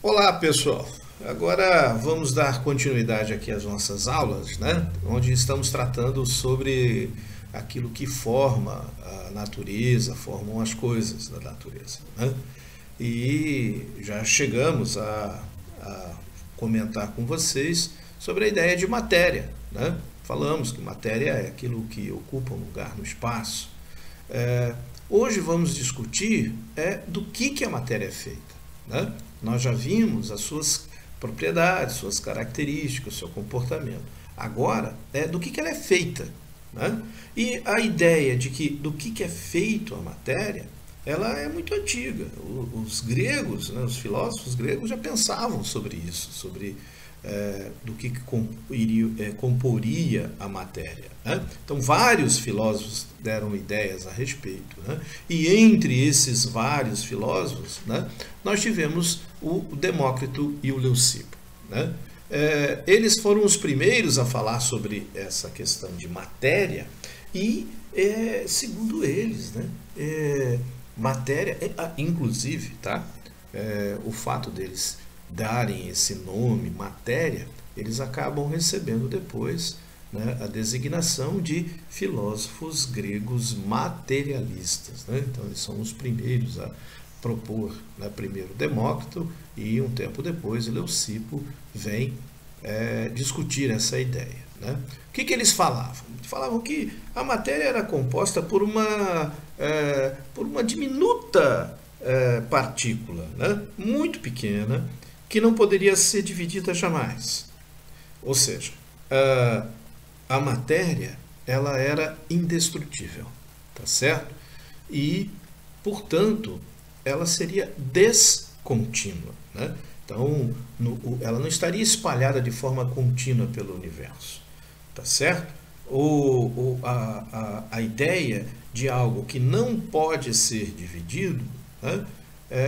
Olá, pessoal. Agora vamos dar continuidade aqui às nossas aulas, né? Onde estamos tratando sobre aquilo que forma a natureza, formam as coisas da natureza, né? E já chegamos a comentar com vocês sobre a ideia de matéria, né? Falamos que matéria é aquilo que ocupa um lugar no espaço. Hoje vamos discutir do que a matéria é feita, né? Nós já vimos as suas propriedades, suas características, seu comportamento. Agora, do que ela é feita, né? E a ideia de que do que é feito a matéria, ela é muito antiga. Os gregos, né, os filósofos gregos já pensavam sobre isso, sobre do que comporia a matéria, né? Então, vários filósofos deram ideias a respeito, né? E entre esses vários filósofos, né, nós tivemos o Demócrito e o Leucipo, né? Eles foram os primeiros a falar sobre essa questão de matéria e, segundo eles, né, matéria, inclusive, tá? O fato deles darem esse nome, matéria, eles acabam recebendo depois, né, a designação de filósofos gregos materialistas, né? Então, eles são os primeiros a propor, né, primeiro Demócrito e um tempo depois Leucipo vem discutir essa ideia, né? O que eles falavam? Falavam que a matéria era composta por uma diminuta partícula, né, muito pequena, que não poderia ser dividida jamais. Ou seja, a matéria ela era indestrutível, tá certo? E, portanto, ela seria descontínua, né? Então, ela não estaria espalhada de forma contínua pelo universo, tá certo? A ideia de algo que não pode ser dividido, né,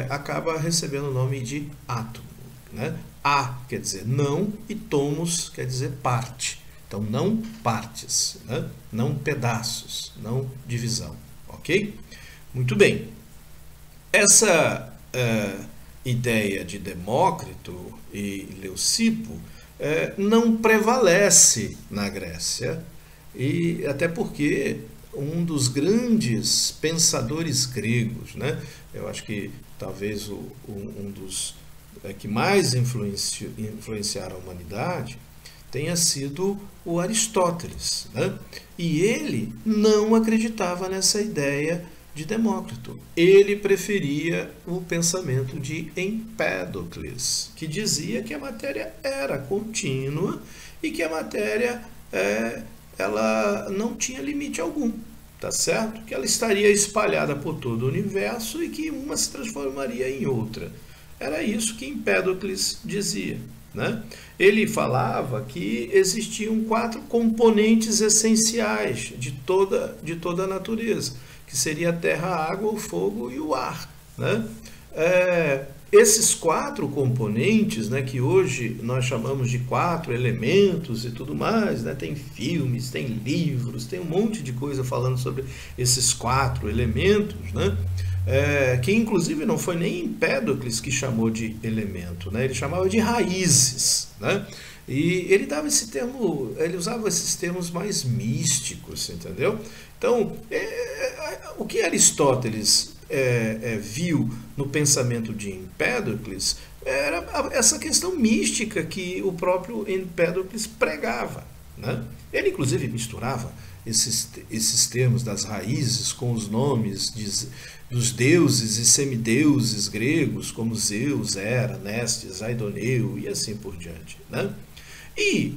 acaba recebendo o nome de átomo, né? A quer dizer não e tomos quer dizer parte. Então, não partes, né? Não pedaços, não divisão, ok? Muito bem. Essa ideia de Demócrito e Leucipo não prevalece na Grécia, e até porque um dos grandes pensadores gregos, né? Eu acho que talvez um dos que mais influenciaram a humanidade tenha sido o Aristóteles, né? E ele não acreditava nessa ideia de Demócrito. Ele preferia o pensamento de Empédocles, que dizia que a matéria era contínua e que a matéria ela não tinha limite algum, tá certo? Que ela estaria espalhada por todo o universo e que uma se transformaria em outra. Era isso que Empédocles dizia, né? Ele falava que existiam 4 componentes essenciais de toda a natureza, que seria a terra, a água, o fogo e o ar, né? Esses 4 componentes, né, que hoje nós chamamos de 4 elementos e tudo mais, né? Tem filmes, tem livros, tem um monte de coisa falando sobre esses 4 elementos, né? Que inclusive não foi nem Empédocles que chamou de elemento, né? Ele chamava de raízes, né? E ele dava esse termo, ele usava esses termos mais místicos, entendeu? Então, o que Aristóteles viu no pensamento de Empédocles era essa questão mística que o próprio Empédocles pregava, né? Ele inclusive misturava esses termos das raízes com os nomes dos deuses e semideuses gregos, como Zeus, Hera, Nestes, Aidoneu e assim por diante, né? E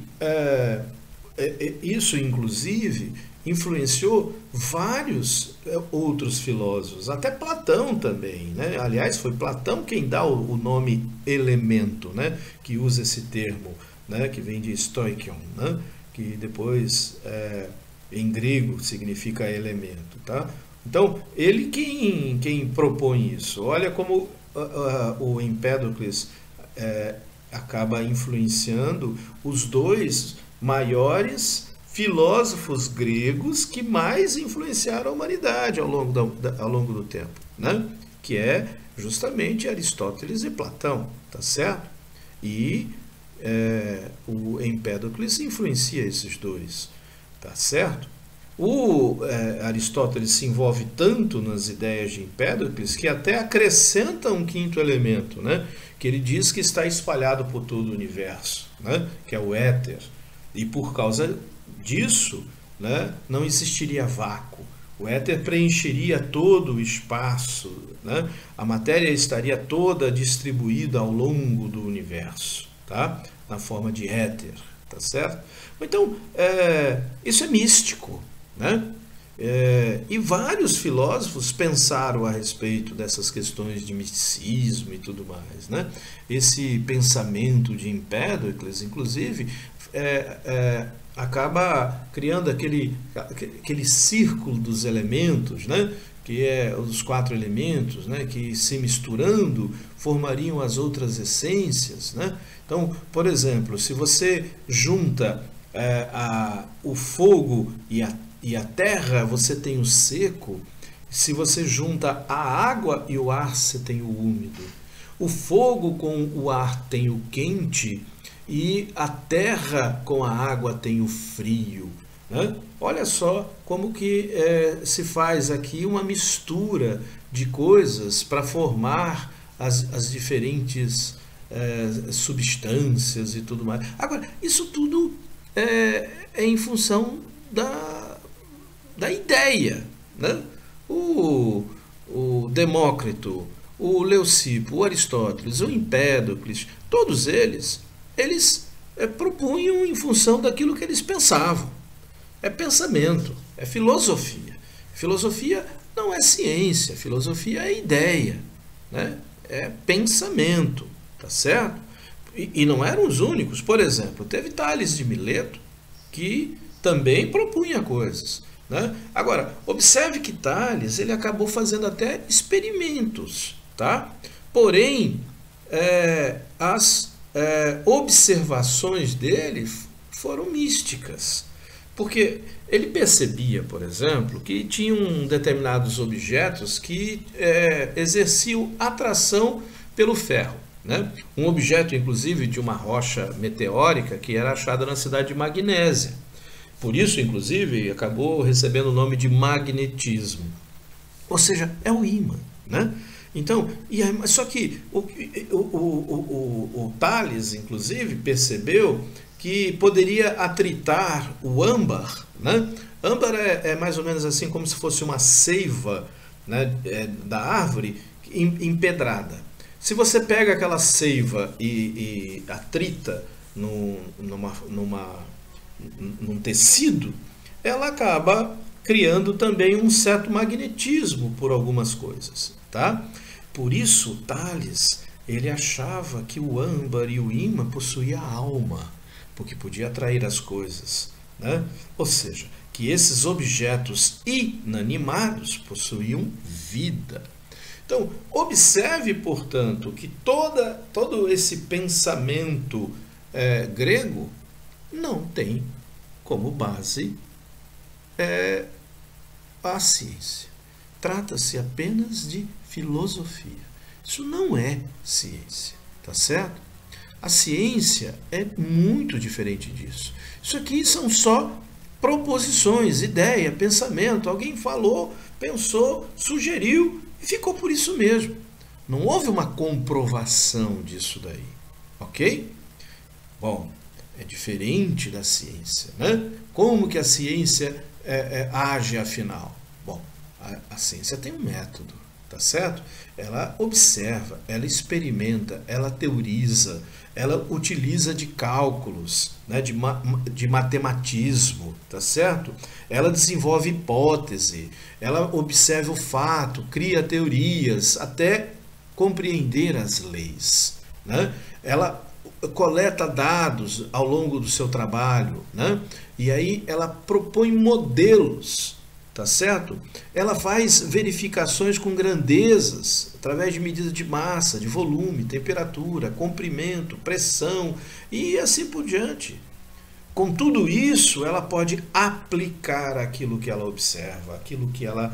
isso, inclusive, influenciou vários outros filósofos, até Platão também, né? Aliás, foi Platão quem dá o nome elemento, né? Que usa esse termo, né? Que vem de stoichion, né? Que depois em grego significa elemento, tá? Então, ele quem propõe isso. Olha como o Empédocles acaba influenciando os 2 maiores filósofos gregos que mais influenciaram a humanidade ao longo do tempo, né? Que é justamente Aristóteles e Platão, tá certo? E o Empédocles influencia esses dois, tá certo? Aristóteles se envolve tanto nas ideias de Empédocles que até acrescenta um quinto elemento, né? Que ele diz que está espalhado por todo o universo, né? Que é o éter. E por causa disso, né, não existiria vácuo. O éter preencheria todo o espaço, né? A matéria estaria toda distribuída ao longo do universo, tá? Na forma de éter, tá certo? Então, isso é místico, né? E vários filósofos pensaram a respeito dessas questões de misticismo e tudo mais, né? Esse pensamento de Empédocles, inclusive, acaba criando aquele círculo dos elementos, né? Que é os 4 elementos, né? Que se misturando formariam as outras essências, né? Então, por exemplo, se você junta o fogo e a terra, você tem o seco. Se você junta a água e o ar, você tem o úmido. O fogo com o ar tem o quente e a terra com a água tem o frio, né? Olha só como que se faz aqui uma mistura de coisas para formar as diferentes substâncias e tudo mais. Agora, isso tudo é em função da ideia, né? O Demócrito, o Leucipo, o Aristóteles, o Empédocles, todos eles propunham em função daquilo que eles pensavam. É pensamento, é filosofia. Filosofia não é ciência, filosofia é ideia, né? É pensamento, tá certo? E não eram os únicos. Por exemplo, teve Tales de Mileto, que também propunha coisas, né? Agora, observe que Tales ele acabou fazendo até experimentos, tá? Porém, as observações dele foram místicas, porque ele percebia, por exemplo, que tinham determinados objetos que exerciam atração pelo ferro, né? Um objeto, inclusive, de uma rocha meteórica que era achada na cidade de Magnésia. Por isso, inclusive, acabou recebendo o nome de magnetismo. Ou seja, é o ímã, né? Então, só que o Tales, inclusive, percebeu que poderia atritar o âmbar, né? Âmbar é mais ou menos assim como se fosse uma seiva, né, da árvore empedrada. Se você pega aquela seiva e atrita num tecido, ela acaba criando também um certo magnetismo por algumas coisas, tá? Por isso, Tales, ele achava que o âmbar e o ímã possuíam alma, porque podia atrair as coisas, né? Ou seja, que esses objetos inanimados possuíam vida. Então, observe, portanto, que todo esse pensamento grego não tem como base a ciência. Trata-se apenas de filosofia. Isso não é ciência, tá certo? A ciência é muito diferente disso. Isso aqui são só proposições, ideia, pensamento. Alguém falou, pensou, sugeriu e ficou por isso mesmo. Não houve uma comprovação disso daí, ok? Bom, é diferente da ciência, né? Como que a ciência age afinal? Bom, a ciência tem um método, tá certo? Ela observa, ela experimenta, ela teoriza, ela utiliza de cálculos, né, de matematismo, tá certo? Ela desenvolve hipótese, ela observa o fato, cria teorias, até compreender as leis, né? Ela coleta dados ao longo do seu trabalho, né? E aí ela propõe modelos, tá certo? Ela faz verificações com grandezas, através de medidas de massa, de volume, temperatura, comprimento, pressão e assim por diante. Com tudo isso, ela pode aplicar aquilo que ela observa, aquilo que ela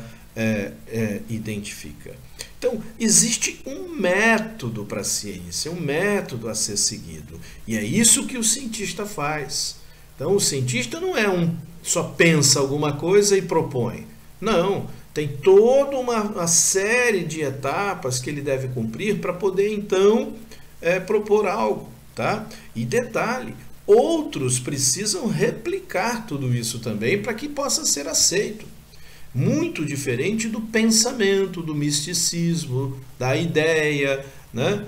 identifica. Então, existe um método para a ciência, um método a ser seguido. E é isso que o cientista faz. Então, o cientista não só pensa alguma coisa e propõe. Não, tem toda uma série de etapas que ele deve cumprir para poder, então, propor algo. Tá? E detalhe, outros precisam replicar tudo isso também para que possa ser aceito. Muito diferente do pensamento, do misticismo, da ideia, né?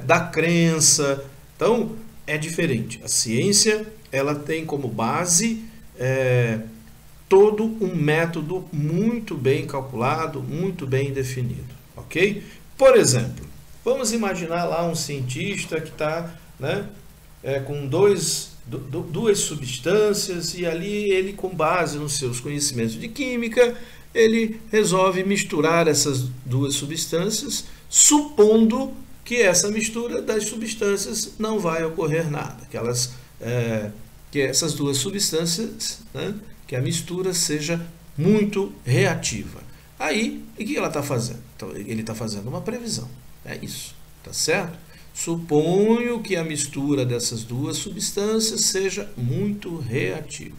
Da crença. Então, é diferente. A ciência, ela tem como base todo um método muito bem calculado, muito bem definido. Ok? Por exemplo, vamos imaginar lá um cientista que está, né, com duas substâncias e ali ele, com base nos seus conhecimentos de química, ele resolve misturar essas duas substâncias, supondo que essa mistura das substâncias não vai ocorrer nada, que essas duas substâncias, né, que a mistura seja muito reativa. Aí, o que ela está fazendo? Então, ele está fazendo uma previsão, é isso, tá certo? Suponho que a mistura dessas duas substâncias seja muito reativa.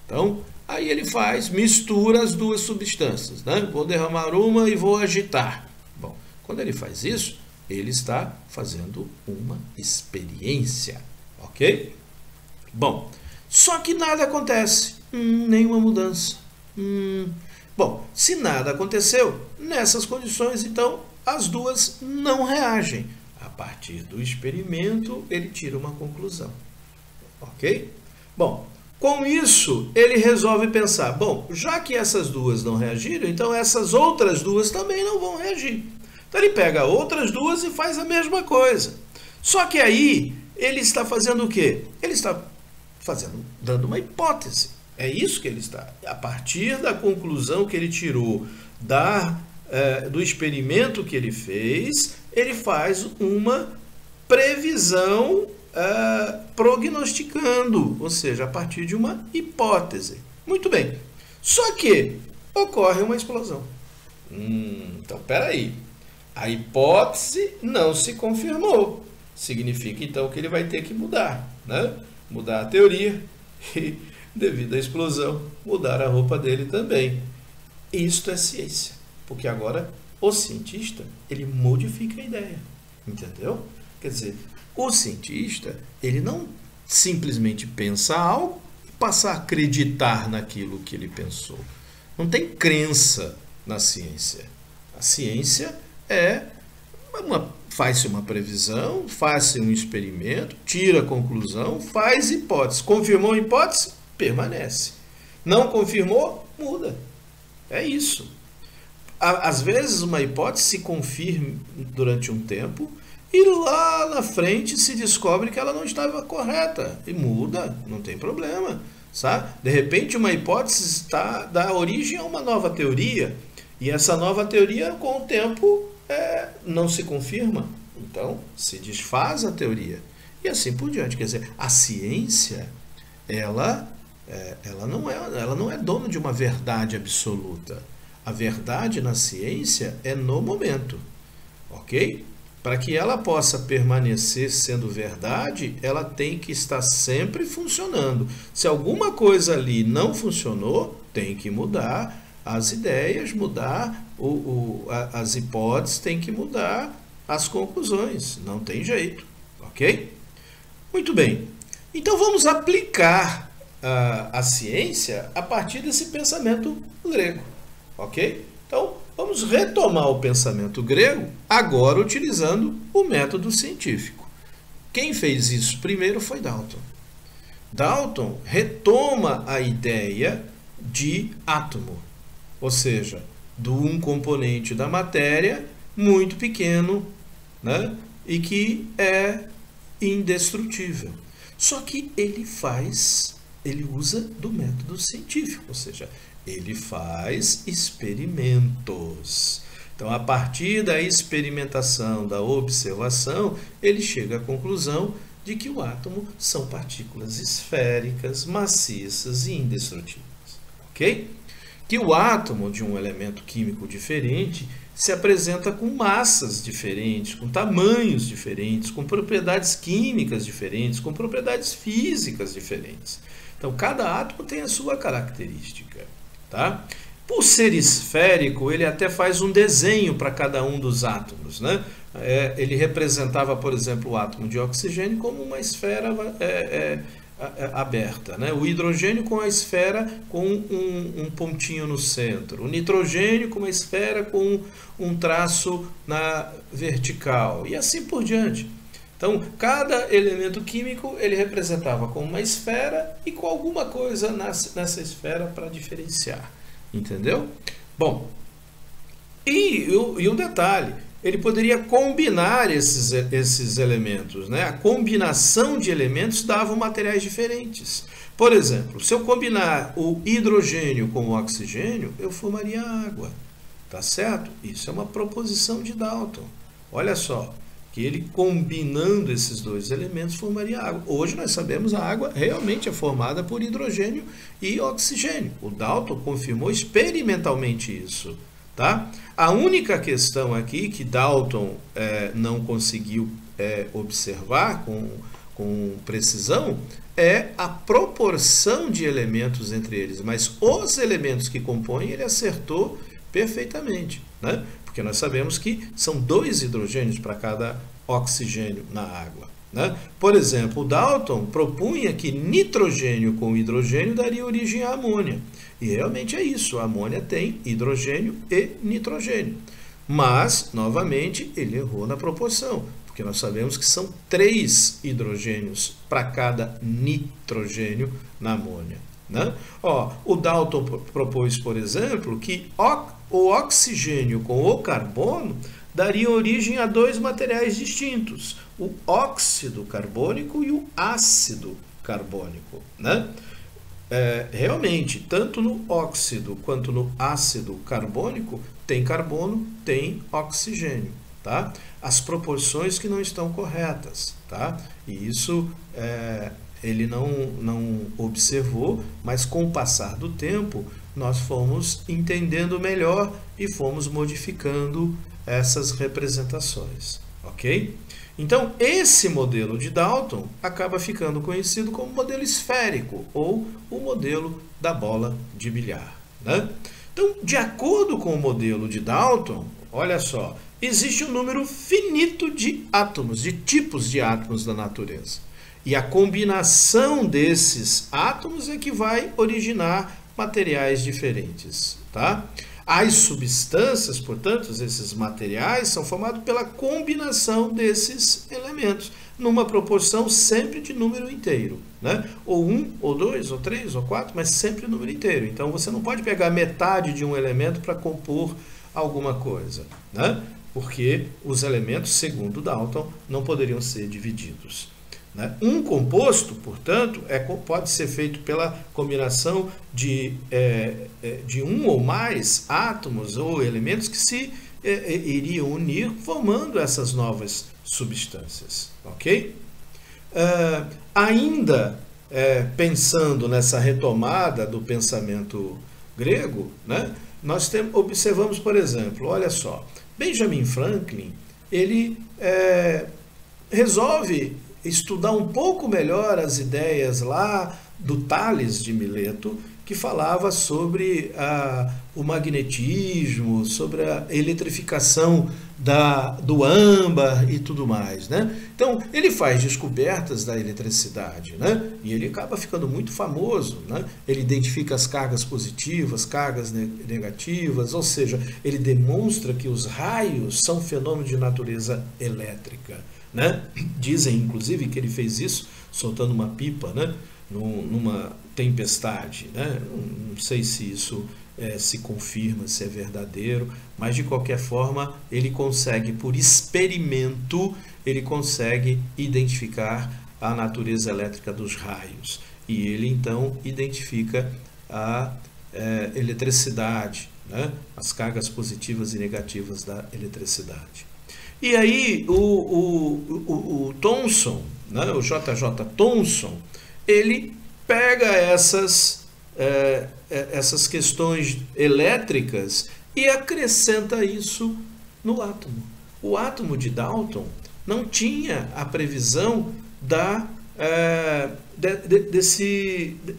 Então, aí ele mistura as duas substâncias, né? Vou derramar uma e vou agitar. Bom, quando ele faz isso, ele está fazendo uma experiência, ok? Bom, só que nada acontece, nenhuma mudança. Bom, se nada aconteceu, nessas condições, então, as duas não reagem. A partir do experimento, ele tira uma conclusão. Ok? Bom, com isso, ele resolve pensar, bom, já que essas duas não reagiram, então essas outras duas também não vão reagir. Então ele pega outras duas e faz a mesma coisa. Só que aí, ele está fazendo o quê? Ele está dando uma hipótese. É isso que ele está. A partir da conclusão que ele tirou do experimento que ele fez, ele faz uma previsão prognosticando, ou seja, a partir de uma hipótese. Muito bem. Só que ocorre uma explosão. Então, peraí. A hipótese não se confirmou. Significa, então, que ele vai ter que mudar, né? Mudar a teoria e, devido à explosão, mudar a roupa dele também. Isto é ciência, porque agora o cientista, ele modifica a ideia, entendeu? Quer dizer, o cientista, ele não simplesmente pensa algo e passa a acreditar naquilo que ele pensou. Não tem crença na ciência. A ciência faz-se uma previsão, faz-se um experimento, tira a conclusão, faz hipótese. Confirmou a hipótese? Permanece. Não confirmou? Muda. É isso. Às vezes uma hipótese se confirma durante um tempo e lá na frente se descobre que ela não estava correta e muda, não tem problema, sabe? De repente uma hipótese dá origem a uma nova teoria e essa nova teoria com o tempo não se confirma, então se desfaz a teoria e assim por diante. Quer dizer, a ciência ela não é dona de uma verdade absoluta. A verdade na ciência é no momento, ok? Para que ela possa permanecer sendo verdade, ela tem que estar sempre funcionando. Se alguma coisa ali não funcionou, tem que mudar as ideias, mudar as hipóteses, tem que mudar as conclusões. Não tem jeito, ok? Muito bem. Então vamos aplicar a ciência a partir desse pensamento grego, ok? Então, vamos retomar o pensamento grego, agora utilizando o método científico. Quem fez isso primeiro foi Dalton. Dalton retoma a ideia de átomo, ou seja, de um componente da matéria muito pequeno, né, e que é indestrutível. Só que ele usa do método científico, ou seja, ele faz experimentos. Então, a partir da experimentação, da observação, ele chega à conclusão de que o átomo são partículas esféricas, maciças e indestrutíveis. Ok? que o átomo de um elemento químico diferente se apresenta com massas diferentes, com tamanhos diferentes, com propriedades químicas diferentes, com propriedades físicas diferentes. Então, cada átomo tem a sua característica, tá? Por ser esférico, ele até faz um desenho para cada um dos átomos, né? Ele representava, por exemplo, o átomo de oxigênio como uma esfera aberta, né? O hidrogênio com a esfera com um pontinho no centro, o nitrogênio com uma esfera com um traço na vertical, e assim por diante. Então, cada elemento químico ele representava com uma esfera e com alguma coisa nessa esfera para diferenciar. Entendeu? Bom, e o detalhe, ele poderia combinar esses elementos, né? A combinação de elementos dava materiais diferentes. Por exemplo, se eu combinar o hidrogênio com o oxigênio, eu formaria água, tá certo? Isso é uma proposição de Dalton. Olha só, que ele combinando esses dois elementos formaria água. Hoje nós sabemos que a água realmente é formada por hidrogênio e oxigênio. O Dalton confirmou experimentalmente isso, tá? A única questão aqui que Dalton não conseguiu observar com precisão é a proporção de elementos entre eles, mas os elementos que compõem ele acertou perfeitamente, né? Porque nós sabemos que são 2 hidrogênios para cada oxigênio na água, né? Por exemplo, o Dalton propunha que nitrogênio com hidrogênio daria origem à amônia. E realmente é isso, a amônia tem hidrogênio e nitrogênio. Mas, novamente, ele errou na proporção, porque nós sabemos que são 3 hidrogênios para cada nitrogênio na amônia, né? O Dalton propôs, por exemplo, que o oxigênio com o carbono daria origem a 2 materiais distintos, o óxido carbônico e o ácido carbônico, né? Realmente, tanto no óxido quanto no ácido carbônico tem carbono, tem oxigênio, tá? As proporções que não estão corretas, tá? E isso ele não observou, mas com o passar do tempo nós fomos entendendo melhor e fomos modificando essas representações, ok? Então, esse modelo de Dalton acaba ficando conhecido como modelo esférico ou o modelo da bola de bilhar, né? Então, de acordo com o modelo de Dalton, olha só, existe um número finito de átomos, de tipos de átomos da natureza. E a combinação desses átomos é que vai originar materiais diferentes, tá? As substâncias, portanto, esses materiais são formados pela combinação desses elementos, numa proporção sempre de número inteiro, né? Ou 1, ou 2, ou 3, ou 4, mas sempre número inteiro. Então, você não pode pegar metade de um elemento para compor alguma coisa, né? Porque os elementos, segundo Dalton, não poderiam ser divididos, né? Um composto, portanto, pode ser feito pela combinação de um ou mais átomos ou elementos que se iriam unir, formando essas novas substâncias, ok? Ainda pensando nessa retomada do pensamento grego, né, nós observamos, por exemplo, olha só, Benjamin Franklin, ele resolve estudar um pouco melhor as ideias lá do Tales de Mileto, que falava sobre o magnetismo, sobre a eletrificação do âmbar e tudo mais, né? Então, ele faz descobertas da eletricidade, né? E ele acaba ficando muito famoso, né? Ele identifica as cargas positivas, cargas negativas, ou seja, ele demonstra que os raios são fenômenos de natureza elétrica, né? Dizem, inclusive, que ele fez isso soltando uma pipa, né? Numa tempestade, né? Não sei se isso se confirma, se é verdadeiro, mas de qualquer forma ele consegue, por experimento, ele consegue identificar a natureza elétrica dos raios. E ele então identifica a eletricidade, né? As cargas positivas e negativas da eletricidade. E aí o Thomson, né? O JJ Thomson, ele pega essas essas questões elétricas e acrescenta isso no átomo. O átomo de Dalton não tinha a previsão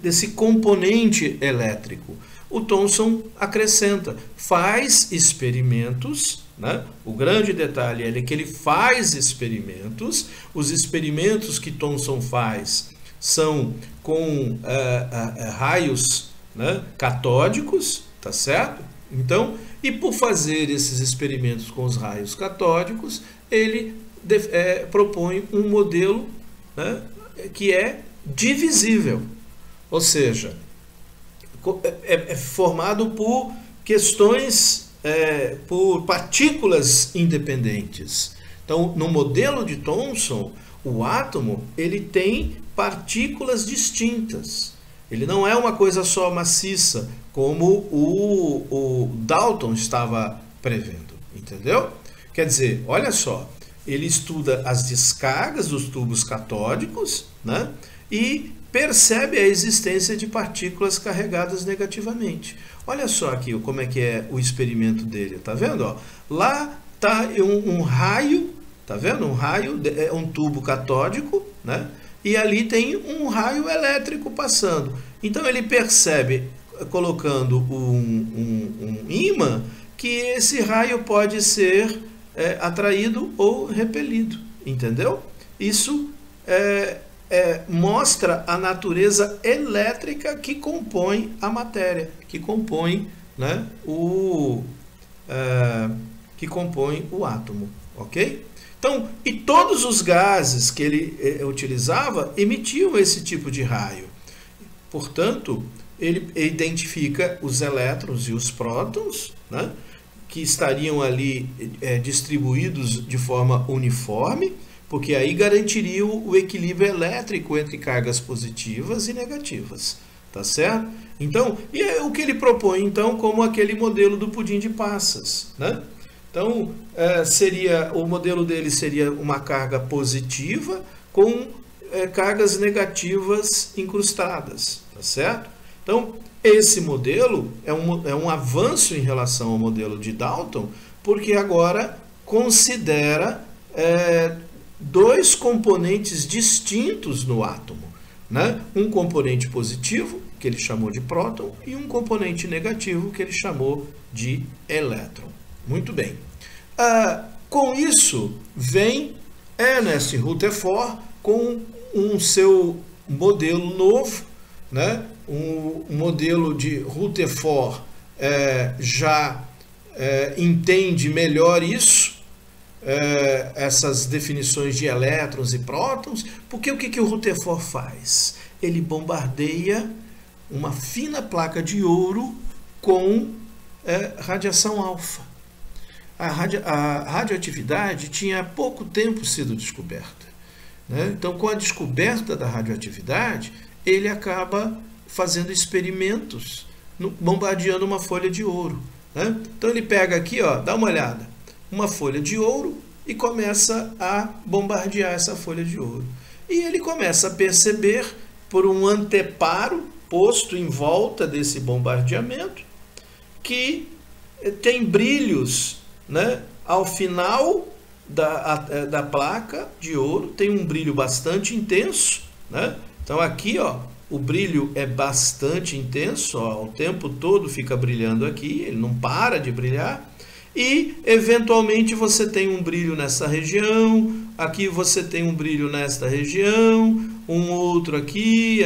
desse componente elétrico. O Thomson acrescenta, faz experimentos, né? O grande detalhe é que ele faz experimentos, os experimentos que Thomson faz são com raios, né, catódicos, tá certo? Então, e por fazer esses experimentos com os raios catódicos, ele propõe um modelo, né, que é divisível, ou seja, é formado por questões, por partículas independentes. Então, no modelo de Thomson, o átomo ele tem partículas distintas. Ele não é uma coisa só maciça, como o Dalton estava prevendo, entendeu? Quer dizer, olha só, ele estuda as descargas dos tubos catódicos, né? E percebe a existência de partículas carregadas negativamente. Olha só aqui como é que é o experimento dele, tá vendo? Ó, lá está um raio, tá vendo? Um raio, é um tubo catódico, né? E ali tem um raio elétrico passando. Então ele percebe, colocando um ímã, que esse raio pode ser atraído ou repelido, entendeu? Isso mostra a natureza elétrica que compõe a matéria, que compõe, né, que compõe o átomo, ok? Então, e todos os gases que ele utilizava emitiam esse tipo de raio. Portanto, ele identifica os elétrons e os prótons, né, que estariam ali distribuídos de forma uniforme, porque aí garantiria o equilíbrio elétrico entre cargas positivas e negativas, tá certo? Então, e é o que ele propõe, então, como aquele modelo do pudim de passas, né? Então, o modelo dele seria uma carga positiva com cargas negativas incrustadas, tá certo? Então, esse modelo é um avanço em relação ao modelo de Dalton, porque agora considera dois componentes distintos no átomo, né? Um componente positivo, que ele chamou de próton, e um componente negativo, que ele chamou de elétron. Muito bem. Com isso, vem Ernest Rutherford com um seu modelo novo, né? Um modelo de Rutherford já entende melhor isso, essas definições de elétrons e prótons, porque o que o Rutherford faz? Ele bombardeia uma fina placa de ouro com radiação alfa. A radioatividade tinha há pouco tempo sido descoberta, né? Então, com a descoberta da radioatividade, ele acaba fazendo experimentos, bombardeando uma folha de ouro, né? Então, ele pega aqui, ó, dá uma olhada, uma folha de ouro e começa a bombardear essa folha de ouro. E ele começa a perceber, por um anteparo posto em volta desse bombardeamento, que tem brilhos, né, ao final da placa de ouro, tem um brilho bastante intenso, né? Então aqui, ó, o brilho é bastante intenso, ó, o tempo todo fica brilhando aqui, ele não para de brilhar, e eventualmente você tem um brilho nessa região, aqui você tem um brilho nesta região, um outro aqui,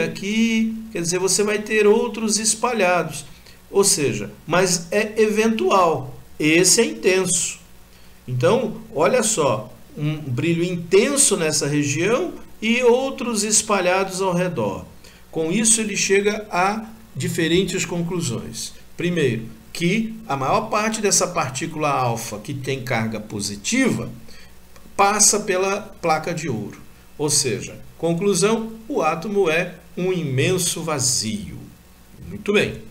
quer dizer, você vai ter outros espalhados, ou seja, mas é eventual. Esse é intenso. Então, olha só, um brilho intenso nessa região e outros espalhados ao redor. Com isso, ele chega a diferentes conclusões. Primeiro, que a maior parte dessa partícula alfa que tem carga positiva passa pela placa de ouro. Ou seja, conclusão, o átomo é um imenso vazio. Muito bem.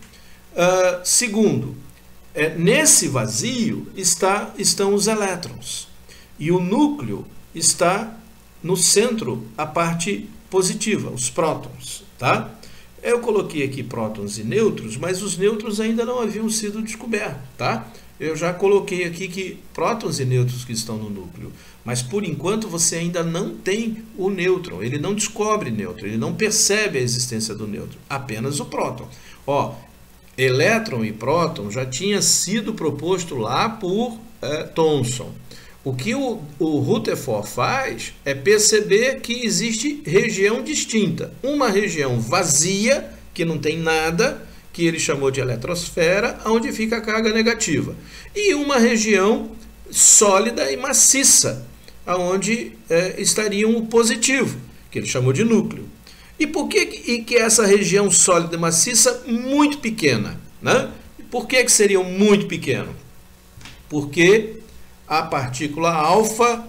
Segundo, nesse vazio estão os elétrons. E o núcleo está no centro, a parte positiva, os prótons. Tá? Eu coloquei aqui prótons e nêutrons, mas os nêutrons ainda não haviam sido descobertos, tá? Eu já coloquei aqui que prótons e nêutrons que estão no núcleo, mas por enquanto você ainda não tem o nêutron, ele não descobre nêutron, ele não percebe a existência do nêutron, apenas o próton. Ó, elétron e próton já tinha sido proposto lá por Thomson. O que o Rutherford faz é perceber que existe região distinta. Uma região vazia, que não tem nada, que ele chamou de eletrosfera, onde fica a carga negativa. E uma região sólida e maciça, onde estaria o positivo, que ele chamou de núcleo. E por que essa região sólida e maciça muito pequena, né? Por que seria muito pequeno? Porque a partícula alfa,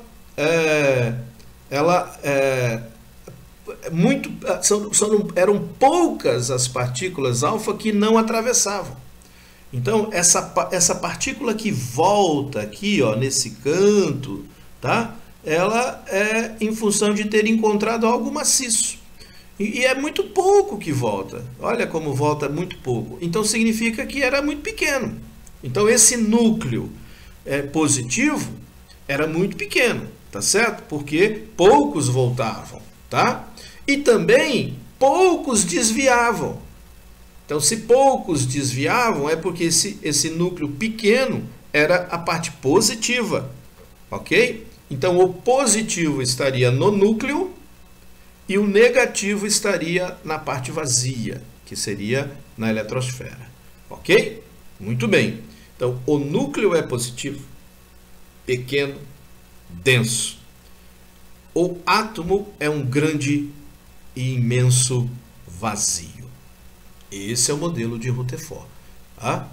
eram poucas as partículas alfa que não atravessavam. Então, essa partícula que volta aqui, ó, nesse canto, tá? Ela é em função de ter encontrado algo maciço. E é muito pouco que volta. Olha como volta muito pouco. Então, significa que era muito pequeno. Então, esse núcleo positivo era muito pequeno, tá certo? Porque poucos voltavam, tá? E também poucos desviavam. Então, se poucos desviavam, é porque esse núcleo pequeno era a parte positiva, ok? Então, o positivo estaria no núcleo e o negativo estaria na parte vazia, que seria na eletrosfera, ok? Muito bem. Então, o núcleo é positivo, pequeno, denso. O átomo é um grande e imenso vazio. Esse é o modelo de Rutherford. Tá?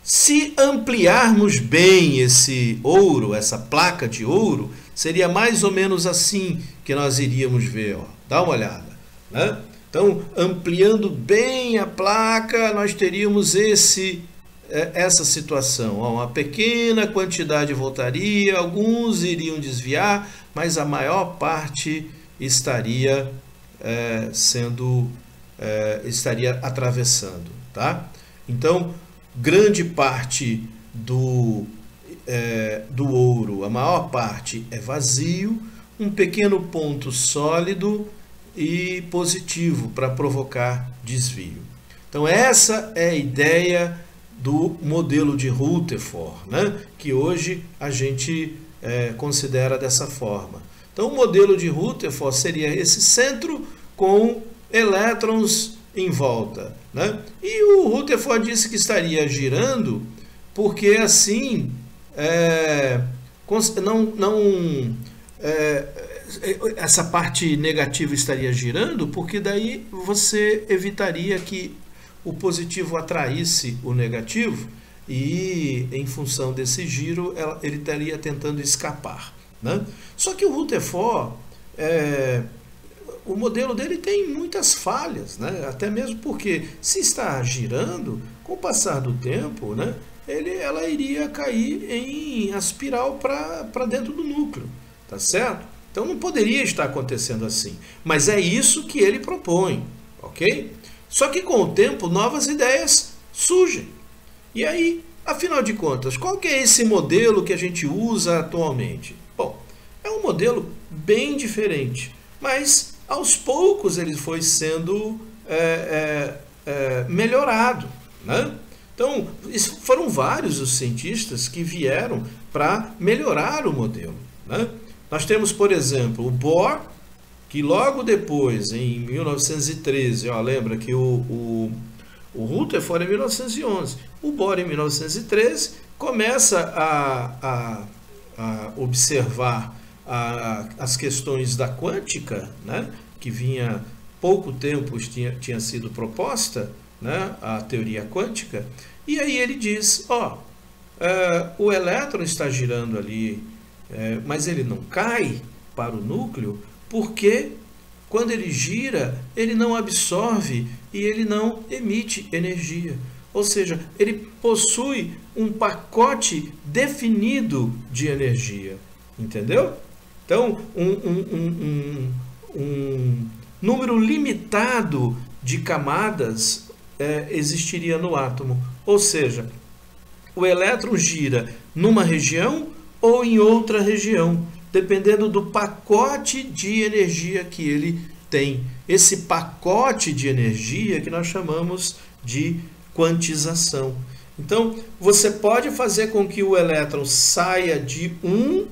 Se ampliarmos bem esse ouro, essa placa de ouro, seria mais ou menos assim que nós iríamos ver. Ó. Dá uma olhada. Né? Então, ampliando bem a placa, nós teríamos essa situação. Ó, uma pequena quantidade voltaria, alguns iriam desviar, mas a maior parte estaria estaria atravessando, tá? Então, grande parte do ouro, a maior parte é vazio, um pequeno ponto sólido e positivo para provocar desvio. Então, essa é a ideia do modelo de Rutherford, né? Que hoje a gente considera dessa forma. Então, o modelo de Rutherford seria esse centro com elétrons em volta, né? E o Rutherford disse que estaria girando porque assim essa parte negativa estaria girando, porque daí você evitaria que o positivo atraísse o negativo e, em função desse giro, ele estaria tentando escapar, né? Só que o Rutherford, o modelo dele tem muitas falhas, né? Até mesmo porque, se está girando, com o passar do tempo, né, ela iria cair em espiral para dentro do núcleo, tá certo? Então não poderia estar acontecendo assim, mas é isso que ele propõe, ok? Só que com o tempo novas ideias surgem. E aí, afinal de contas, qual que é esse modelo que a gente usa atualmente? Bom, é um modelo bem diferente, mas aos poucos ele foi sendo melhorado, né? Então, foram vários os cientistas que vieram para melhorar o modelo, né? Nós temos, por exemplo, o Bohr, que logo depois, em 1913, lembra que o Rutherford em 1911, o Bohr em 1913 começa a observar as questões da quântica, né, que vinha pouco tempo tinha sido proposta, né, a teoria quântica, e aí ele diz, o elétron está girando ali, mas ele não cai para o núcleo, porque quando ele gira, ele não absorve e ele não emite energia. Ou seja, ele possui um pacote definido de energia. Entendeu? Então, um número limitado de camadas existiria no átomo. Ou seja, o elétron gira numa região ou em outra região, dependendo do pacote de energia que ele tem. Esse pacote de energia que nós chamamos de quantização. Então, você pode fazer com que o elétron saia de um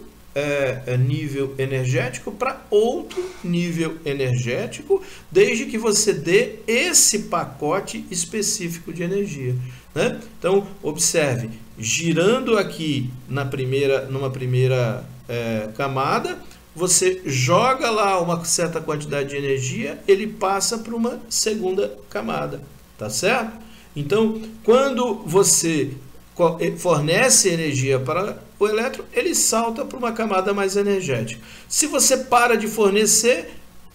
nível energético para outro nível energético, desde que você dê esse pacote específico de energia, né? Então, observe, girando aqui numa primeira camada, você joga lá uma certa quantidade de energia, ele passa para uma segunda camada, tá certo? Então, quando você fornece energia para o elétron, ele salta para uma camada mais energética. Se você para de fornecer,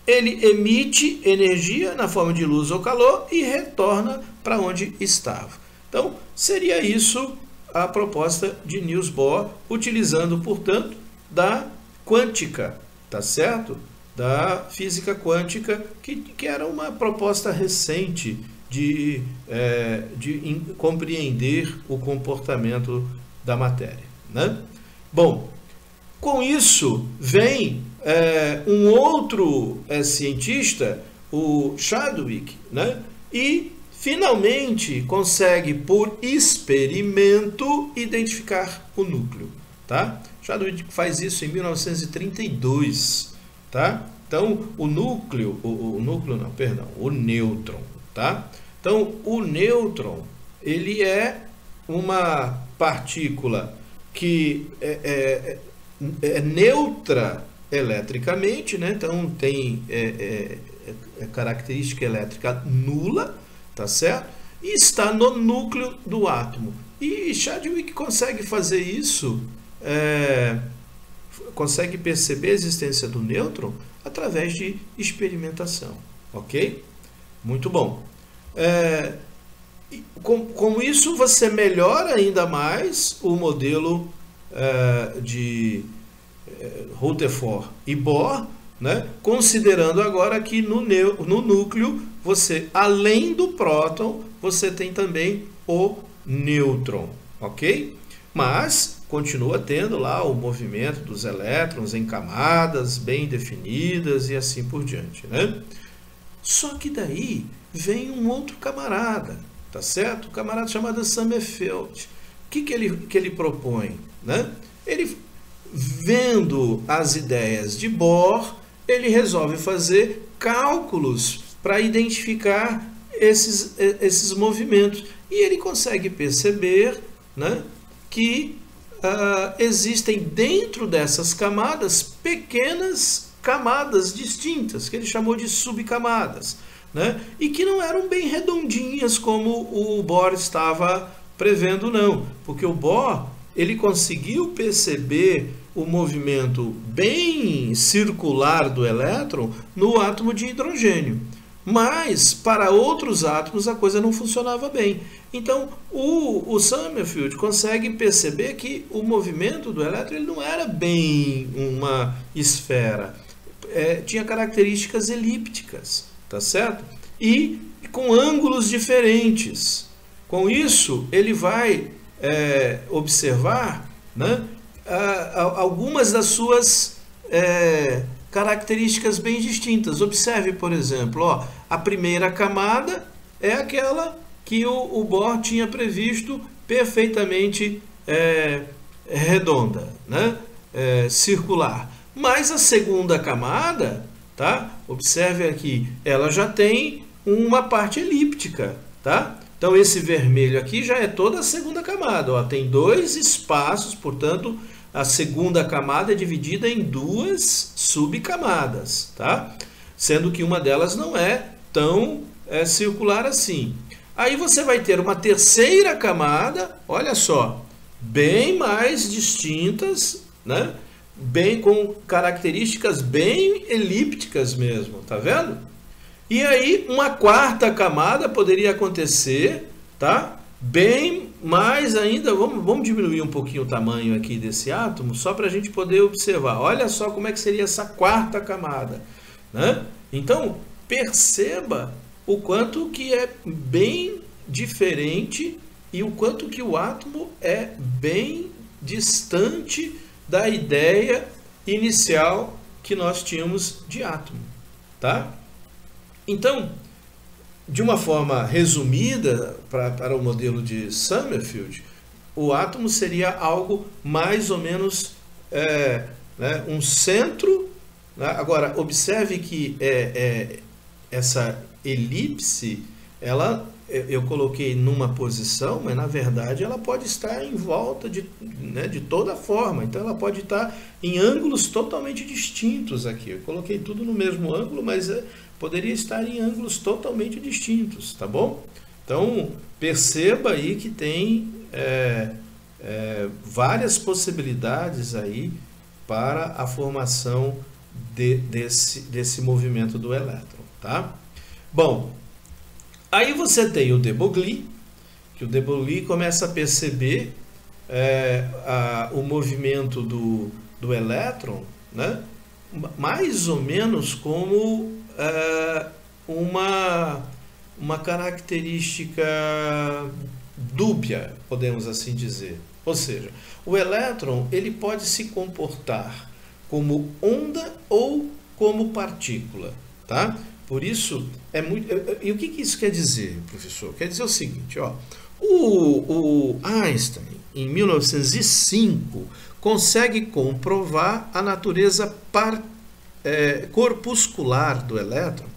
ele emite energia na forma de luz ou calor e retorna para onde estava. Então, seria isso a proposta de Niels Bohr, utilizando, portanto, da quântica, tá certo? Da física quântica, que era uma proposta recente de compreender o comportamento da matéria, né? Bom, com isso vem um outro cientista, o Chadwick, né? E finalmente consegue, por experimento, identificar o núcleo, tá? Chadwick faz isso em 1932, tá? Então, o nêutron, tá? Então, o nêutron, ele é uma partícula que é neutra eletricamente, né? Então, tem característica elétrica nula, tá certo? E está no núcleo do átomo. E Chadwick consegue fazer isso, consegue perceber a existência do nêutron através de experimentação, ok? Muito bom. Com isso, você melhora ainda mais o modelo de Rutherford e Bohr, né? Considerando agora que no núcleo, você, além do próton, você tem também o nêutron, ok? Mas continua tendo lá o movimento dos elétrons em camadas bem definidas e assim por diante, né? Só que daí vem um outro camarada, tá certo? Um camarada chamado Sommerfeld. O que ele propõe, né? Ele, vendo as ideias de Bohr, ele resolve fazer cálculos para identificar esses movimentos. E ele consegue perceber, né, que existem dentro dessas camadas pequenas camadas distintas, que ele chamou de subcamadas, né, e que não eram bem redondinhas como o Bohr estava prevendo, não. Porque o Bohr, ele conseguiu perceber o movimento bem circular do elétron no átomo de hidrogênio. Mas, para outros átomos, a coisa não funcionava bem. Então, o Sommerfeld consegue perceber que o movimento do elétron ele não era bem uma esfera. Tinha características elípticas, tá certo? E com ângulos diferentes. Com isso, ele vai observar, né, algumas das suas características bem distintas. Observe, por exemplo, ó, a primeira camada é aquela que o Bohr tinha previsto perfeitamente redonda, né? Circular. Mas a segunda camada, tá? Observe aqui, ela já tem uma parte elíptica, tá? Então esse vermelho aqui já é toda a segunda camada, ó, tem dois espaços, portanto, a segunda camada é dividida em duas subcamadas, tá? Sendo que uma delas não é tão circular assim. Aí você vai ter uma terceira camada, olha só, bem mais distintas, né? Bem com características bem elípticas mesmo, tá vendo? E aí uma quarta camada poderia acontecer, tá? Bem mais ainda, vamos diminuir um pouquinho o tamanho aqui desse átomo, só para a gente poder observar. Olha só como é que seria essa quarta camada, né? Então, perceba o quanto que é bem diferente e o quanto que o átomo é bem distante da ideia inicial que nós tínhamos de átomo, tá? Então, de uma forma resumida, para o modelo de Summerfield, o átomo seria algo mais ou menos né, um centro. Né? Agora, observe que essa elipse, eu coloquei numa posição, mas na verdade ela pode estar em volta né, de toda forma. Então ela pode estar em ângulos totalmente distintos aqui. Eu coloquei tudo no mesmo ângulo, mas poderia estar em ângulos totalmente distintos, tá bom? Então perceba aí que tem várias possibilidades aí para a formação desse movimento do elétron, tá? Bom, aí você tem o de Broglie, que o de Broglie começa a perceber o movimento do elétron, né? Mais ou menos como uma característica dúbia, podemos assim dizer. Ou seja, o elétron ele pode se comportar como onda ou como partícula, tá? Por isso, e o que isso quer dizer, professor? Quer dizer o seguinte, ó, o Einstein, em 1905, consegue comprovar a natureza corpuscular do elétron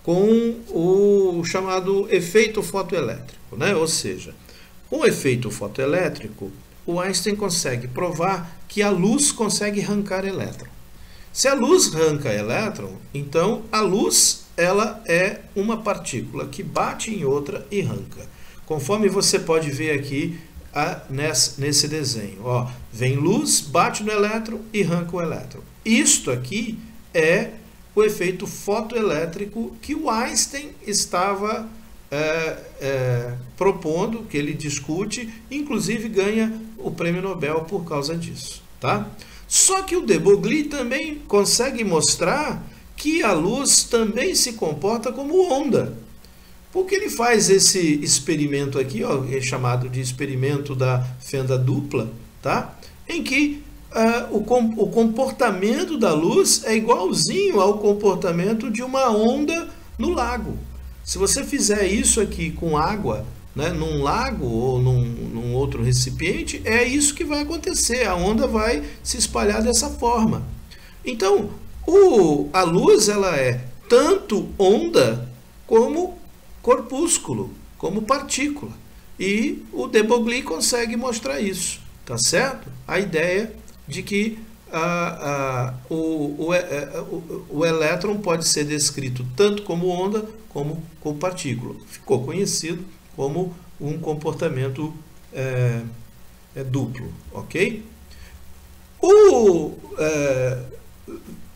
com o chamado efeito fotoelétrico, né? Ou seja, com o efeito fotoelétrico, o Einstein consegue provar que a luz consegue arrancar elétron. Se a luz arranca elétron, então a luz ela é uma partícula que bate em outra e arranca. Conforme você pode ver aqui nesse desenho. Ó, vem luz, bate no elétron e arranca o elétron. Isto aqui é o efeito fotoelétrico que o Einstein estava propondo, que ele discute, inclusive ganha o prêmio Nobel por causa disso, tá? Só que o de Broglie também consegue mostrar que a luz também se comporta como onda. Porque ele faz esse experimento aqui, ó, é chamado de experimento da fenda dupla, tá? Em que o comportamento da luz é igualzinho ao comportamento de uma onda no lago. Se você fizer isso aqui com água, né, num lago ou num outro recipiente, é isso que vai acontecer. A onda vai se espalhar dessa forma. Então, a luz ela é tanto onda como corpúsculo, como partícula. E o de Broglie consegue mostrar isso, tá certo? A ideia de que o elétron pode ser descrito tanto como onda como partícula. Ficou conhecido como um comportamento duplo, ok? O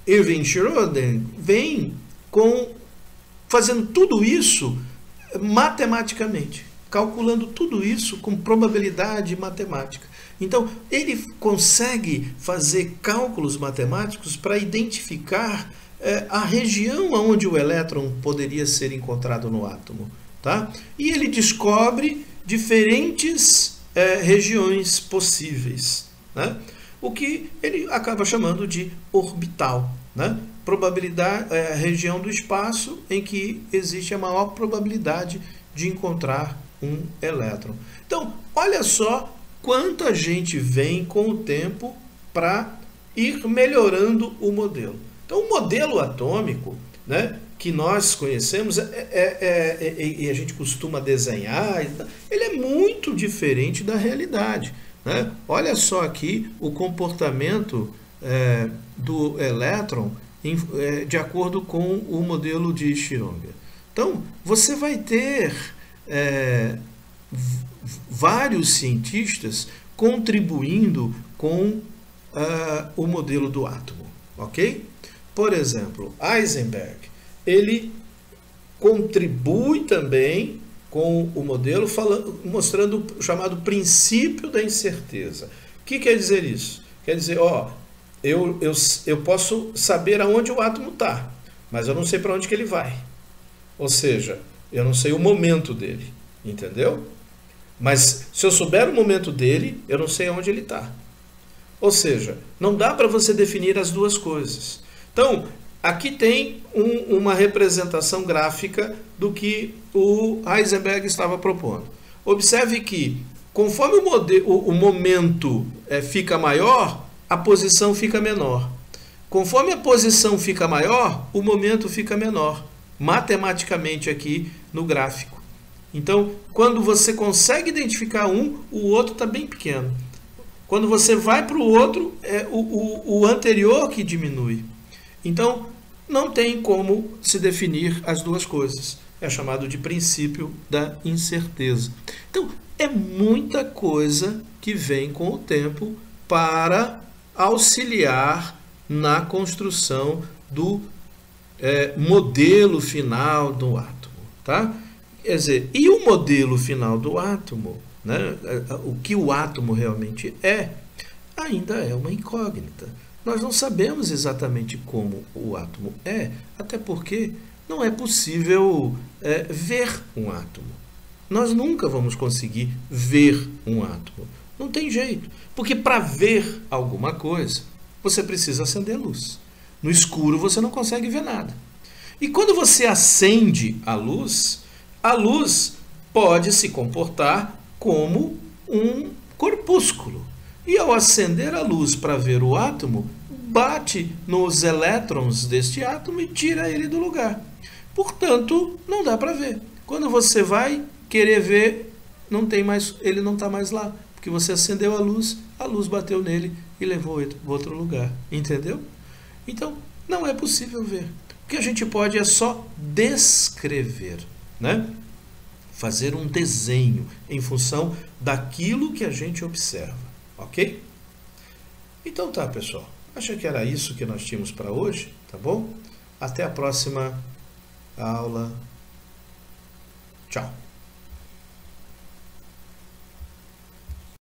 Erwin Schrödinger vem fazendo tudo isso matematicamente, calculando tudo isso com probabilidade matemática. Então, ele consegue fazer cálculos matemáticos para identificar a região onde o elétron poderia ser encontrado no átomo, tá? E ele descobre diferentes regiões possíveis, né? O que ele acaba chamando de orbital, né? Probabilidade, região do espaço em que existe a maior probabilidade de encontrar um elétron. Então, olha só quanto a gente vem com o tempo para ir melhorando o modelo. Então, o modelo atômico, né, que nós conhecemos e a gente costuma desenhar, ele é muito diferente da realidade, né? Olha só aqui o comportamento do elétron de acordo com o modelo de Schrödinger. Então, você vai ter vários cientistas contribuindo com o modelo do átomo, ok? Por exemplo, Heisenberg, ele contribui também com o modelo, mostrando o chamado princípio da incerteza. O que quer dizer isso? Quer dizer, eu posso saber aonde o átomo está, mas eu não sei para onde que ele vai. Ou seja, Eu não sei o momento dele, entendeu? Mas se eu souber o momento dele, eu não sei onde ele está. Ou seja, não dá para você definir as duas coisas. Então, aqui tem uma representação gráfica do que o Heisenberg estava propondo. Observe que, conforme o momento fica maior, a posição fica menor. Conforme a posição fica maior, o momento fica menor, matematicamente aqui no gráfico. Então, quando você consegue identificar um, o outro está bem pequeno. Quando você vai para o outro, é o anterior que diminui. Então, não tem como se definir as duas coisas. É chamado de princípio da incerteza. Então, é muita coisa que vem com o tempo para auxiliar na construção do modelo final do átomo. Tá? Quer dizer, e o modelo final do átomo, né? O que o átomo realmente ainda é uma incógnita. Nós não sabemos exatamente como o átomo até porque não é possível ver um átomo. Nós nunca vamos conseguir ver um átomo. Não tem jeito, porque para ver alguma coisa, você precisa acender a luz. No escuro você não consegue ver nada. E quando você acende a luz pode se comportar como um corpúsculo. E ao acender a luz para ver o átomo, bate nos elétrons deste átomo e tira ele do lugar. Portanto, não dá para ver. Quando você vai querer ver, ele não está mais lá. Porque você acendeu a luz bateu nele e levou ele para outro lugar. Entendeu? Então, não é possível ver. O que a gente pode é só descrever, né? Fazer um desenho em função daquilo que a gente observa, ok? Então tá, pessoal. Acho que era isso que nós tínhamos para hoje, tá bom? Até a próxima aula. Tchau.